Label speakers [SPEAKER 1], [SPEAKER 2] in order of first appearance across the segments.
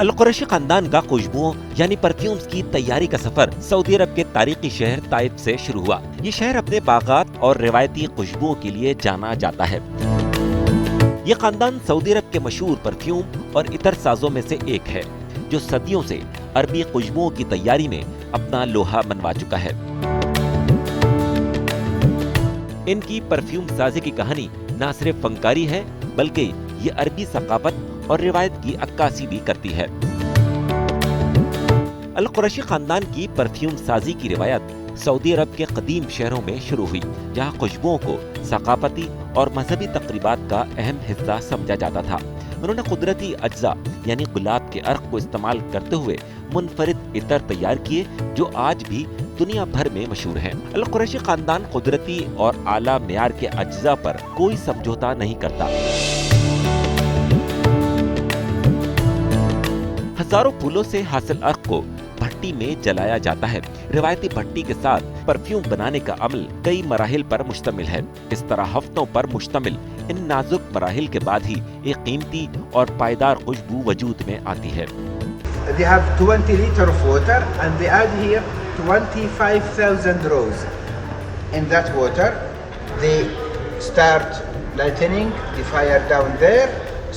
[SPEAKER 1] القریشی خاندان کا خوشبوؤں یعنی پرفیومز کی تیاری کا سفر سعودی عرب کے تاریخی شہر طائف سے شروع ہوا۔ یہ شہر اپنے باغات اور روایتی خوشبوؤں کے لیے جانا جاتا ہے۔ یہ خاندان سعودی عرب کے مشہور پرفیوم اور عطر سازوں میں سے ایک ہے، جو صدیوں سے عربی خوشبوؤں کی تیاری میں اپنا لوہا منوا چکا ہے۔ ان کی پرفیوم سازی کی کہانی نہ صرف فنکاری ہے، بلکہ یہ عربی ثقافت اور روایت کی عکاسی بھی کرتی ہے۔ القریشی خاندان کی پرفیوم سازی کی روایت سعودی عرب کے قدیم شہروں میں شروع ہوئی، جہاں خوشبوؤں کو ثقافتی اور مذہبی تقریبات کا اہم حصہ سمجھا جاتا تھا۔ انہوں نے قدرتی اجزاء یعنی گلاب کے عرق کو استعمال کرتے ہوئے منفرد عطر تیار کیے، جو آج بھی دنیا بھر میں مشہور ہیں۔ القریشی خاندان قدرتی اور اعلیٰ معیار کے اجزاء پر کوئی سمجھوتا نہیں کرتا۔ ہزاروں پھولوں سے حاصل عرق کو بھٹی میں جلایا جاتا ہے۔ روایتی بھٹی کے ساتھ پرفیوم بنانے کا عمل کئی مراحل پر مشتمل ہے۔ اس طرح ہفتوں پر مشتمل ان نازک مراحل کے بعد ہی ایک قیمتی اور پائیدار خوشبو وجود میں آتی ہے۔
[SPEAKER 2] They have 20 liters of water and they add here 25,000 rows. In that water, they start lightening the fire down there,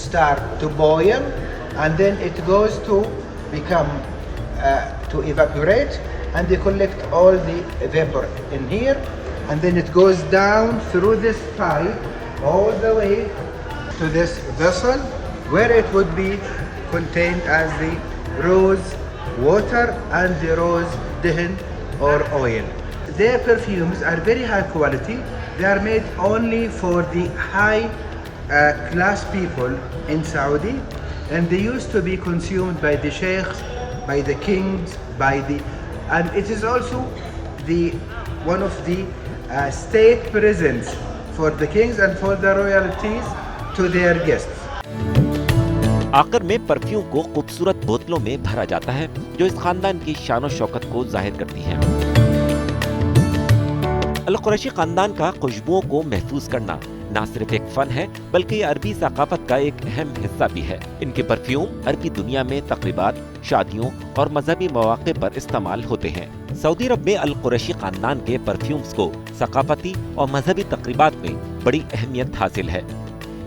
[SPEAKER 2] start to boil, and then it goes to become to evaporate, and they collect all the vapor in here, and then it goes down through this pipe all the way to this vessel where it would be contained as the rose water and the rose dihin or oil. Their perfumes are very high quality. They are made only for the high class people in Saudi, and they used to be consumed by the sheikhs, by the kings, and it is also one of the state presents for the kings and for the royalties to their guests.
[SPEAKER 1] آخر میں perfume کو خوبصورت بوتلوں میں بھرا جاتا ہے، جو اس خاندان کی شان و شوکت کو ظاہر کرتی ہیں۔ القریشی خاندان کا خوشبوؤں کو محفوظ کرنا نہ صرف ایک فن ہے، بلکہ یہ عربی ثقافت کا ایک اہم حصہ بھی ہے۔ ان کے پرفیوم عربی دنیا میں تقریبات، شادیوں اور مذہبی مواقع پر استعمال ہوتے ہیں۔ سعودی عرب میں القریشی خاندان کے پرفیومز کو ثقافتی اور مذہبی تقریبات میں بڑی اہمیت حاصل ہے۔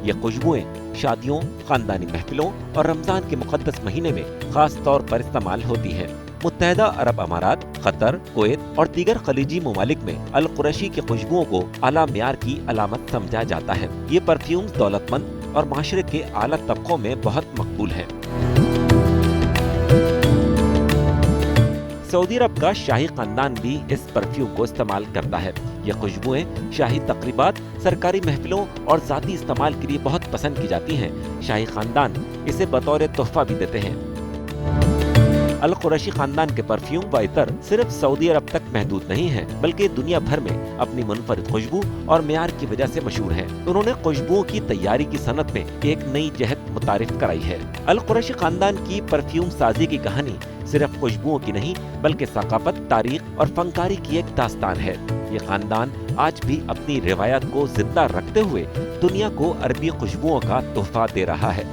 [SPEAKER 1] یہ خوشبوئیں شادیوں، خاندانی محفلوں اور رمضان کے مقدس مہینے میں خاص طور پر استعمال ہوتی ہیں۔ متحدہ عرب امارات، قطر، کویت اور دیگر خلیجی ممالک میں القریشی کی خوشبوؤں کو اعلیٰ معیار کی علامت سمجھا جاتا ہے۔ یہ پرفیومز دولت مند اور معاشرے کے اعلیٰ طبقوں میں بہت مقبول ہیں۔ سعودی عرب کا شاہی خاندان بھی اس پرفیوم کو استعمال کرتا ہے۔ یہ خوشبوئیں شاہی تقریبات، سرکاری محفلوں اور ذاتی استعمال کے لیے بہت پسند کی جاتی ہیں۔ شاہی خاندان اسے بطور تحفہ بھی دیتے ہیں۔ القریشی خاندان کے پرفیوم و عطر صرف سعودی عرب تک محدود نہیں ہیں، بلکہ دنیا بھر میں اپنی منفرد خوشبو اور معیار کی وجہ سے مشہور ہیں۔ انہوں نے خوشبوؤں کی تیاری کی صنعت میں ایک نئی جہت متعارف کرائی ہے۔ القریشی خاندان کی پرفیوم سازی کی کہانی صرف خوشبوؤں کی نہیں، بلکہ ثقافت، تاریخ اور فنکاری کی ایک داستان ہے۔ یہ خاندان آج بھی اپنی روایات کو زندہ رکھتے ہوئے دنیا کو عربی خوشبوؤں کا تحفہ دے رہا ہے۔